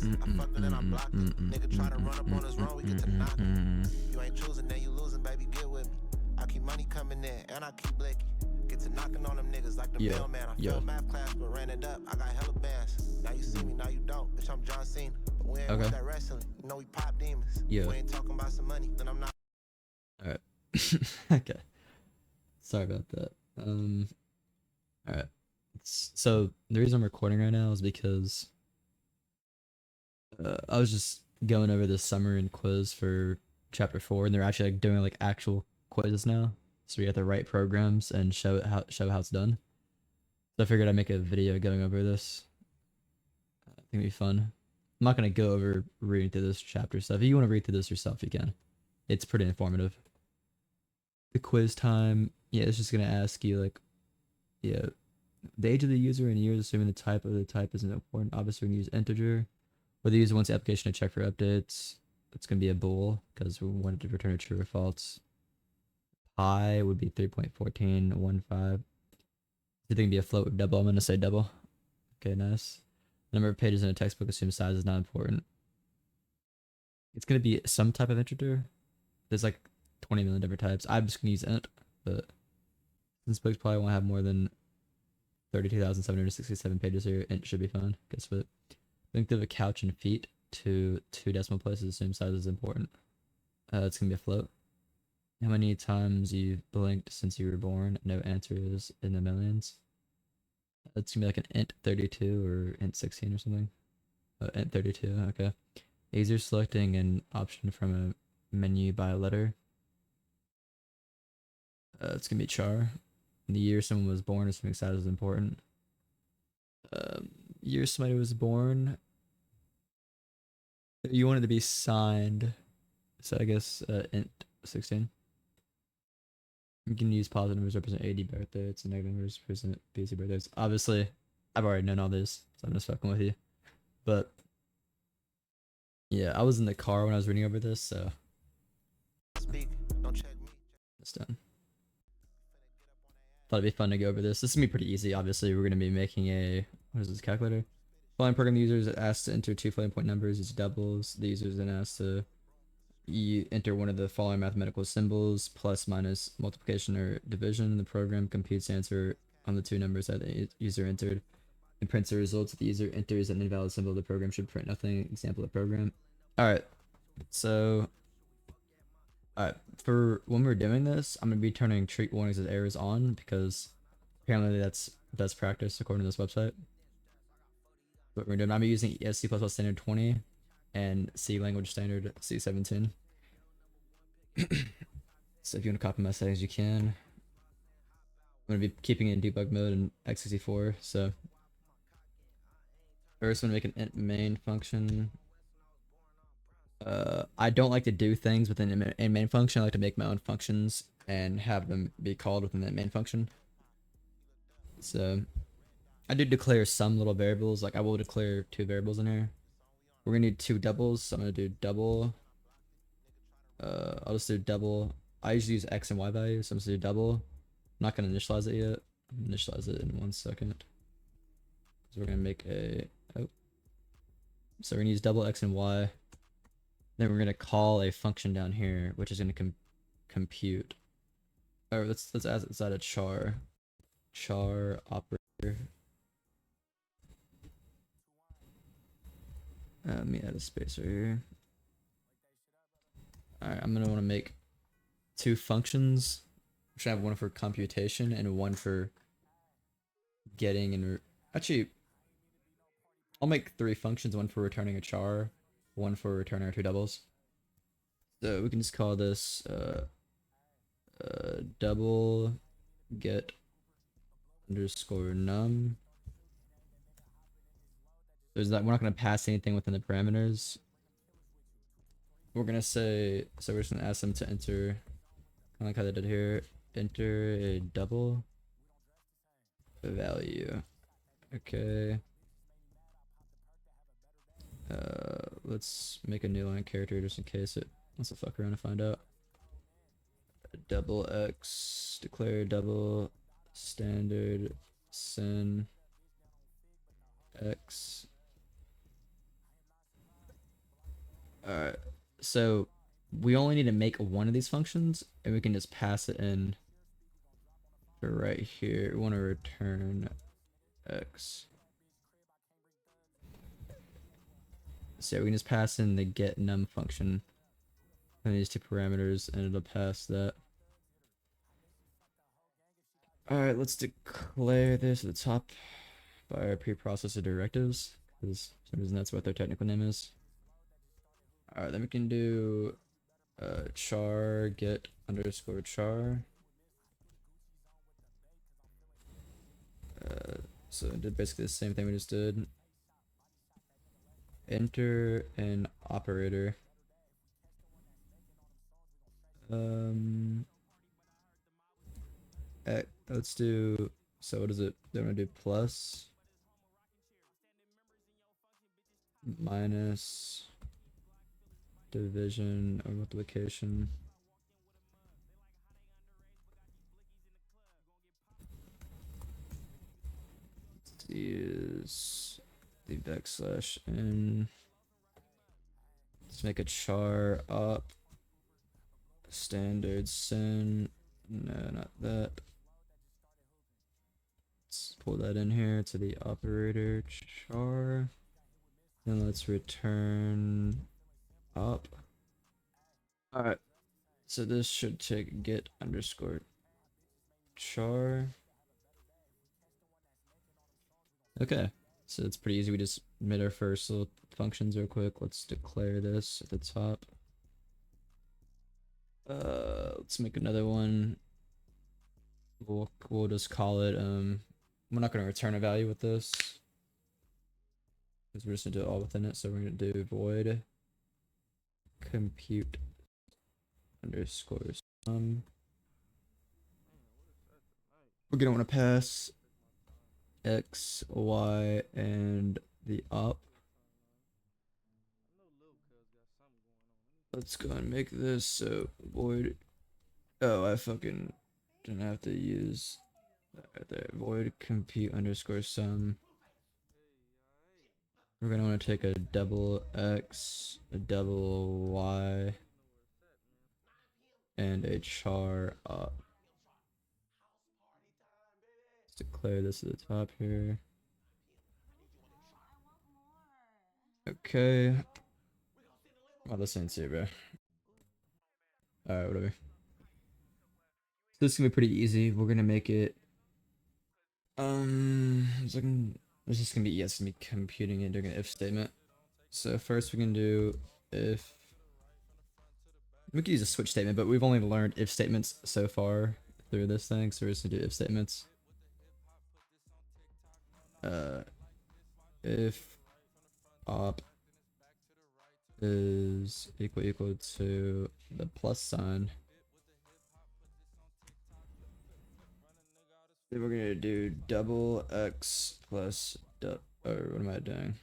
box. I fucked it and I blocked it. Nigga try to run up on us wrong, we get to knock it. You ain't choosing, then you losing, baby, get with me. I keep money coming in, and I keep licking. Get to knocking on them niggas like the mailman. I failed math class, but ran it up. I got hella bands. Now you see me, now you don't. Bitch, I'm John Cena. But we ain't with that wrestling. You know we pop demons. We ain't talking about some money, then I'm not. Alright. Okay. Sorry about that. Alright. So the reason I'm recording right now is because I was just going over the summary and quiz for chapter 4, and they're actually like doing like actual quizzes now. So we have to write programs and show how it's done. So I figured I'd make a video going over this. I think it'd be fun. I'm not gonna go over reading through this chapter stuff. If you want to read through this yourself, you can. It's pretty informative. The quiz time, yeah, it's just gonna ask you like, yeah, the age of the user in years, assuming the type of the type isn't important. Obviously, we're gonna use integer. Whether the user wants the application to check for updates, it's gonna be a bool because we wanted to return a true or false. Pi would be 3.1415. Is it gonna be a float or double? I'm gonna say double. Okay, nice. Number of pages in a textbook, assume size is not important. It's gonna be some type of integer. There's like 20 million different types. I'm just gonna use int, but since books probably won't have more than 32,767 pages here, int should be fine. Guess what? Length of a couch in feet to 2 decimal places, assume size is important. It's gonna be a float. How many times you've blinked since you were born? No answer is in the millions. It's gonna be like an int 32 or int 16 or something. Int 32, okay. User selecting an option from a menu by a letter. It's gonna be char. The year someone was born, assuming size is important. Year somebody was born. You want it to be signed, so I guess int 16. You can use positive numbers to represent 80 birthdays and negative numbers to represent busy birthdays. Obviously, I've already known all this, so I'm just fucking with you. But yeah, I was in the car when I was reading over this, so it's done. Thought it'd be fun to go over this. This is gonna be pretty easy. Obviously, we're gonna be making a what is this calculator? Floating program users asked to enter 2 floating point numbers. It's doubles. The user is then asked to enter one of the following mathematical symbols: plus, minus, multiplication, or division. The program computes the answer on the 2 numbers that the user entered and prints the results. If the user enters an invalid symbol, the program should print nothing. Example of program. All right. So, for when we're doing this, I'm gonna be turning treat warnings as errors on because apparently that's best practice according to this website. What we're doing, I'm using C++ standard 20 and C language standard C17. So if you want to copy my settings, you can. I'm gonna be keeping it in debug mode in x64. So first, I'm gonna make an int main function. I don't like to do things within a main function. I like to make my own functions and have them be called within that main function. So I do declare some little variables. Like I will declare 2 variables in here. We're gonna need 2 doubles. So I'm gonna do double. I'll just do double. I usually use x and y values. So I'm just gonna do double. I'm not gonna initialize it yet. I'll initialize it in 1 second. So we're gonna make a so we're gonna use double x and y. Then we're gonna call a function down here, which is gonna compute. Or let's add a char operator. Let me add a space right here. All right, I'm gonna want to make 2 functions. We should have one for computation and one for getting and actually I'll make 3 functions, one for returning a char, one for returning our 2 doubles. So we can just call this double get underscore num. There's that we're not gonna pass anything within the parameters. We're gonna say so we're just gonna ask them to enter, kind of like how they did here, enter a double value. Okay. Let's make a new line character just in case it wants to fuck around and find out. Double x, declare double standard sin x Alright, so we only need to make one of these functions, and we can just pass it in for right here. We want to return x. So we can just pass in the get num function and these two parameters, and it'll pass that. Alright, let's declare this at the top by our preprocessor directives, because for some reason that's what their technical name is. Alright, then we can do char get underscore char. So it did basically the same thing we just did. Enter an operator. Let's do, so what is it? They want to do plus minus division or multiplication. Is the backslash n. Let's make a char up. Standard sin. No, not that. Let's pull that in here to the operator char. Then let's return up. Alright. So this should take get underscore char. Okay. So it's pretty easy. We just made our first little functions real quick. Let's declare this at the top. Let's make another one. We'll just call it we're not going to return a value with this because we're just going to do it all within it. So we're going to do void compute underscore sum. We're going to want to pass x, y, and the op. Let's go and make this so void. Oh, I fucking didn't have to use that right there. Void compute underscore sum. We're gonna want to take a double x, a double y, and a char up. Let's declare this at the top here. Okay. Oh, this ain't it, bro. Alright, whatever. So this is gonna be pretty easy. We're gonna make it. It's just gonna be it's gonna be computing and doing an if statement. So first we can do if. We could use a switch statement, but we've only learned if statements so far through this thing, so we're just gonna do if statements. If op is equal to the plus sign, then we're gonna do double x plus or what am I doing?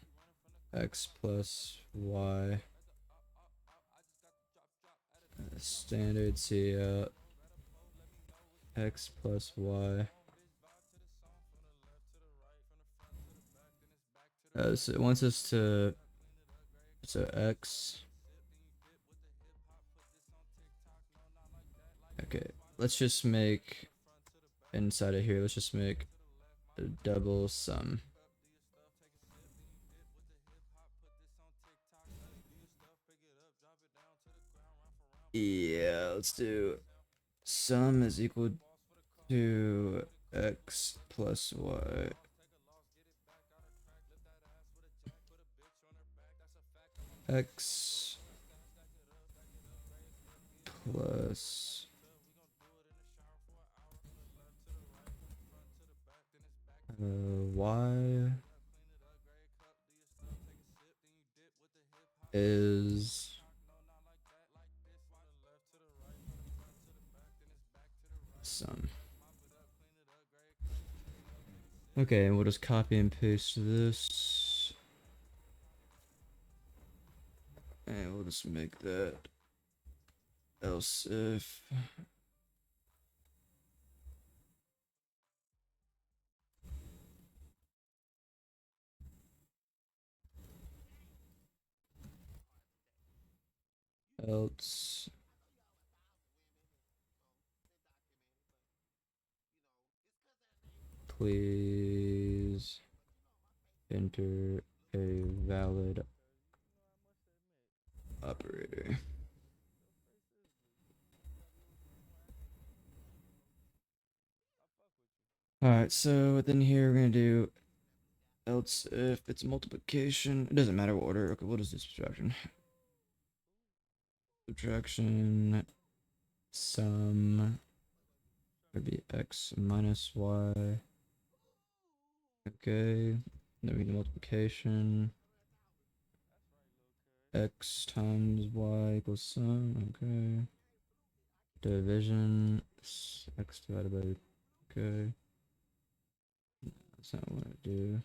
X plus y. Standard C x plus y. So it wants us to, so x. Okay, let's just make inside of here, let's just make a double sum. Yeah, let's do sum is equal to x plus y. X plus y is sum. Okay, and we'll just copy and paste this. And we'll just make that else if. else please enter a valid operator. Alright, so within here we're gonna do else if it's multiplication. It doesn't matter what order. Okay, we'll just do subtraction. Subtraction sum would be x minus y. Okay. Then we do multiplication. X times y equals sum. Okay. Division. X divided by. Okay. That's not what I do.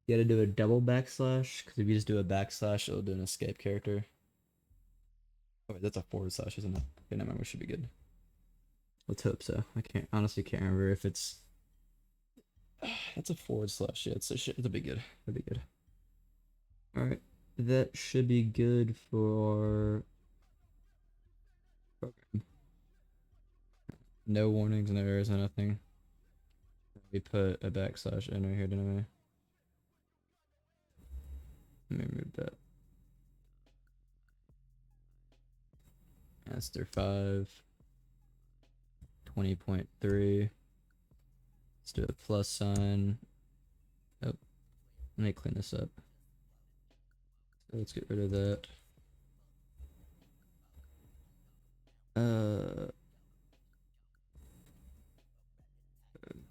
You gotta do a double backslash, because if you just do a backslash, it'll do an escape character. Oh, wait, that's a forward slash, isn't it? Okay, never mind, we should be good. Let's hope so. I honestly can't remember if it's. That's a forward slash. Yeah, it'll be good. It'll be good. All right, that should be good for program. No warnings, no errors, no nothing. We put a backslash in right here, didn't we? Let me move that. Master 5. 20.3. Let's do a plus sign. Oh, let me clean this up. So let's get rid of that.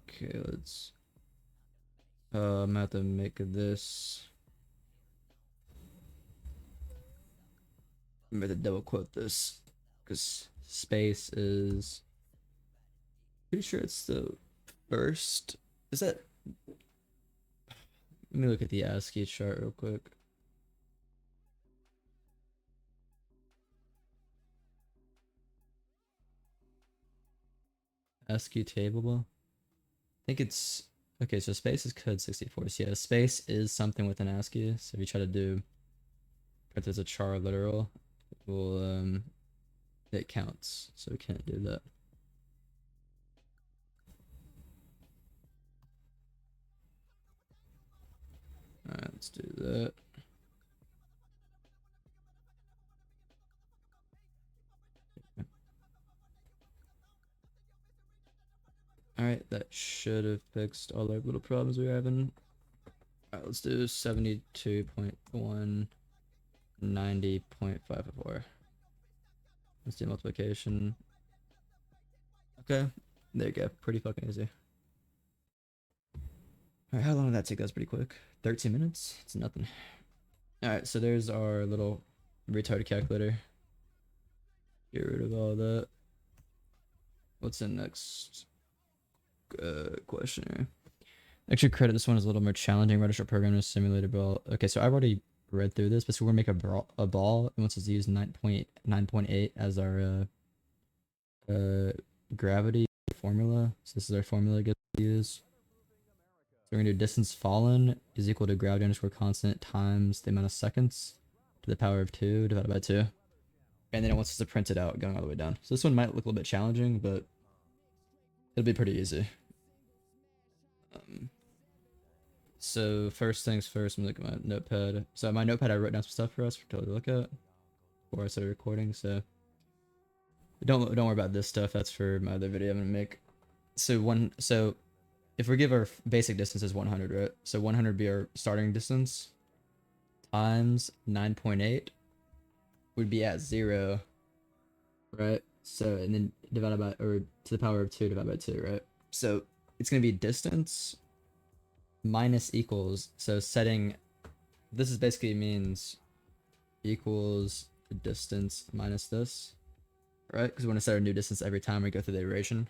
Okay, let's I'm gonna have to make this. I'm gonna double quote this because space is pretty sure it's the first. Is that? Let me look at the ASCII chart real quick. ASCII table. I think it's okay. So space is code 64. So yeah, space is something within ASCII. So if you try to do, if there's a char literal, it will it counts. So we can't do that. All right, let's do that. All right, that should have fixed all our little problems we were having. All right, let's do 72.1, 90.54. Let's do multiplication. Okay, there you go. Pretty fucking easy. All right, how long did that take? That's pretty quick. 13 minutes? It's nothing. All right, so there's our little retarded calculator. Get rid of all that. What's the next question here? Extra credit, this one is a little more challenging. Register program is simulated ball. Okay, so I've already read through this, but so we're gonna make a ball and wants us to use 9.8 as our gravity formula. So this is our formula to use. So we're gonna do distance fallen is equal to gravity underscore constant times the amount of seconds to the power of 2 divided by 2. And then it wants us to print it out going all the way down. So this one might look a little bit challenging, but it'll be pretty easy. So first things first, I'm looking at my notepad. So my notepad, I wrote down some stuff for us to look at before I started recording. So don't worry about this stuff. That's for my other video I'm gonna make. So if we give our basic distance as 100, right? So 100 be our starting distance times 9.8 would be at 0, right? So and then divided by, or to the power of 2 divided by 2, right? So it's gonna be distance minus equals. So setting this is basically means equals the distance minus this, right? Because we want to set our new distance every time we go through the iteration.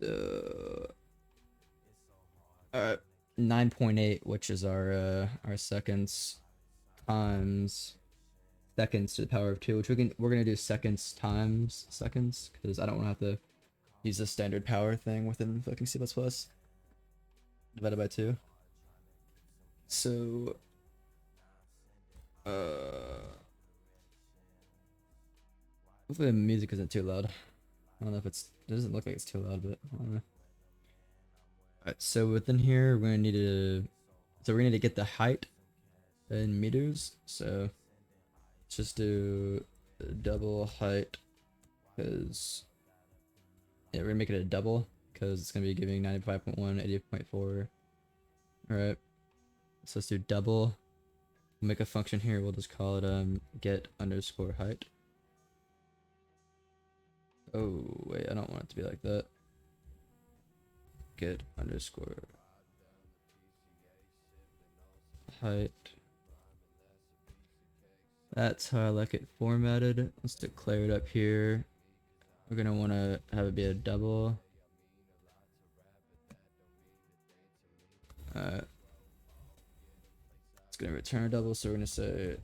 So, all right, 9.8, which is our seconds, times seconds to the power of 2, which we're gonna do seconds times seconds because I don't want to have to use the standard power thing within fucking C++. Divided by 2. So hopefully the music isn't too loud. I don't know if it doesn't look like it's too loud, but I don't know. Alright, so within here we're gonna need to get the height in meters. So let's just do double height, because yeah, we're gonna make it a double because it's gonna be giving 95.1, 80.4. Alright, so let's do double. We'll make a function here, we'll just call it get underscore height. Oh wait, I don't want it to be like that. Get underscore height. That's how I like it formatted. Let's declare it up here. We're gonna want to have it be a double. It's gonna return a double, so we're gonna say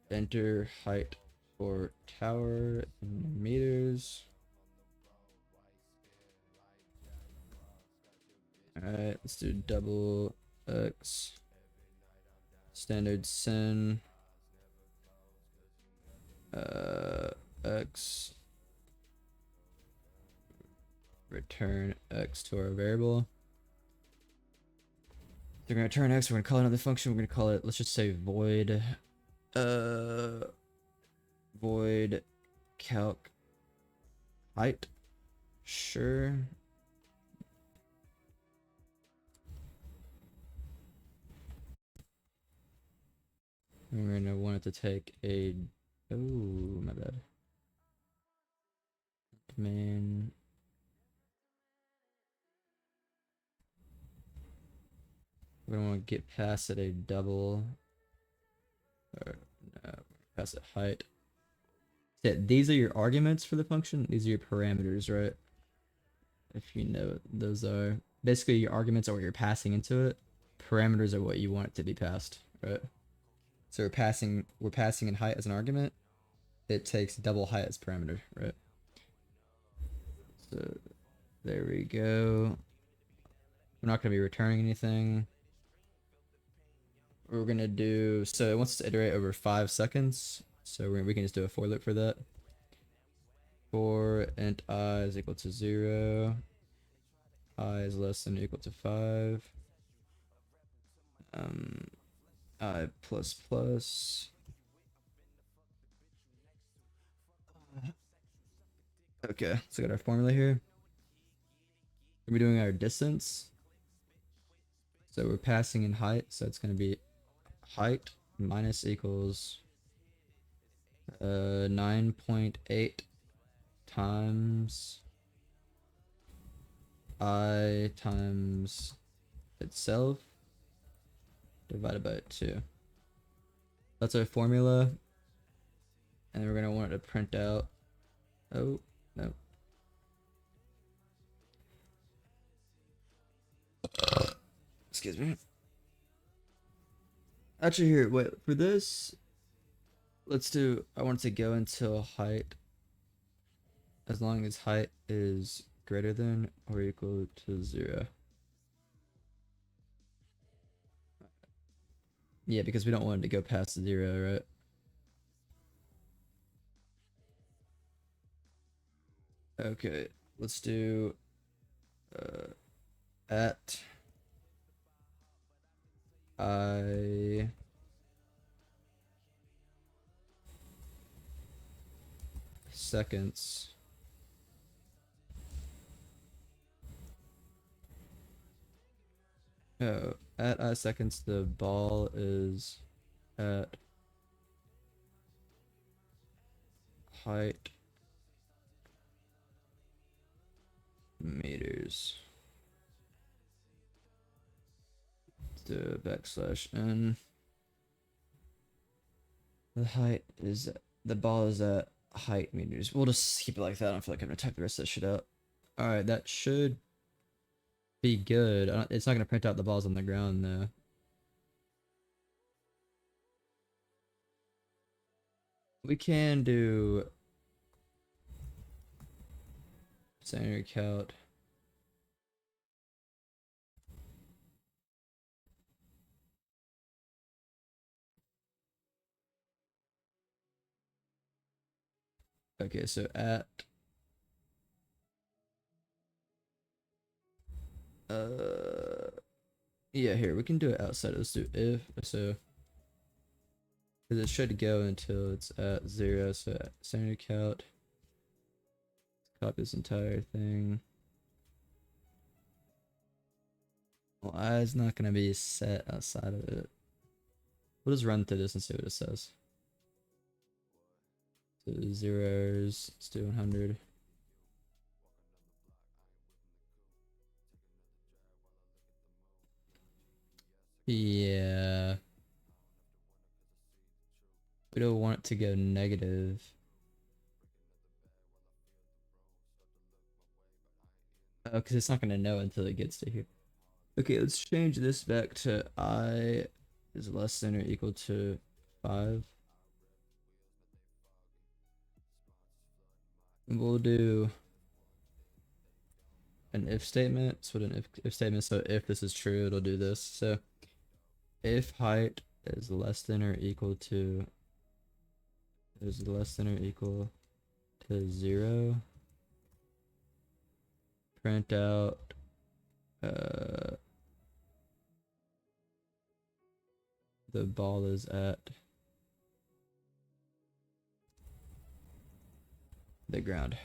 enter height for tower in meters. Alright, let's do double x standard sin x return x to our variable. They're gonna return x, we're gonna call another function, we're gonna call it, let's just say void void calc height. Sure. We're gonna want it to take a, oh my bad, main. We're gonna want to get past it a double, or no, pass it height. Yeah, these are your arguments for the function. These are your parameters, right? If you know what those are. Basically, your arguments are what you're passing into it. Parameters are what you want it to be passed, right? So we're passing in height as an argument. It takes double height as parameter, right? So there we go. We're not gonna be returning anything. We're gonna do, so it wants us to iterate over 5 seconds. So we can just do a for loop for that. For int I is equal to 0, I is less than or equal to 5, I plus plus. Okay, so we got our formula here. We're doing our distance. So we're passing in height, so it's gonna be height minus equals 9.8 times I times itself divided by 2. That's our formula. And then we're gonna want it to print out, oh no, excuse me. Actually, here, wait, for this, let's do, I want to go until height, as long as height is greater than or equal to 0. Yeah, because we don't want it to go past 0, right? Okay, let's do at I seconds at I seconds the ball is at height meters. The backslash n. The height is, the ball is at height meters. We'll just keep it like that. I don't feel like I'm gonna type the rest of that shit out. All right, that should be good. It's not gonna print out the balls on the ground though. We can do center count. Okay, so at yeah, here we can do it outside. Let's do if so, because it should go until it's at 0. So at standard count, copy this entire thing. Well, I is not gonna be set outside of it. We'll just run through this and see what it says. So 0 errors. Let's do 100. Yeah. We don't want it to go negative. Oh, because it's not going to know until it gets to here. Okay, let's change this back to I is less than or equal to 5. And we'll do an if statement. So what an if statement. So if this is true, it'll do this. So if height is less than or equal to 0, print out the ball is at the ground.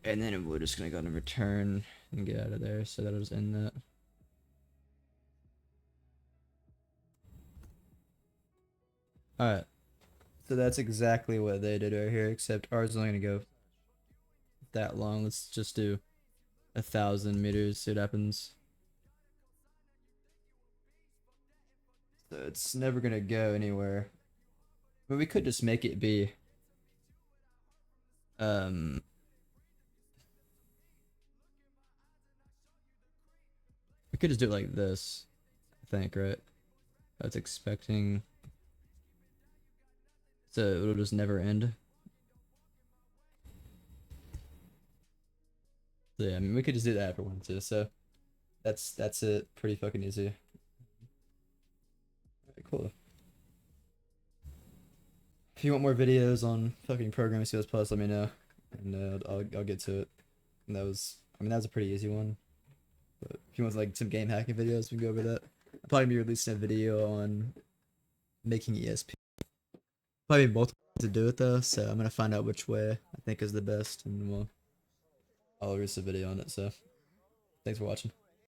And then we're just gonna go to return and get out of there, so that'll just end that. Alright. So that's exactly what they did right here, except ours is only gonna go that long. Let's just do 1,000 meters, see what happens. So it's never gonna go anywhere. But we could just make it be we could just do it like this, I think, right? I was expecting, so it'll just never end. So yeah, I mean we could just do that if we wanted to. So that's it. Pretty fucking easy. Alright, cool. If you want more videos on fucking programming C++, let me know, and I'll get to it. And that was, I mean, that was a pretty easy one. But if you want like some game hacking videos, we can go over that. I'll probably be releasing a video on making ESP. Probably multiple ways to do it though, so I'm gonna find out which way I think is the best, and I'll release a video on it. So, thanks for watching.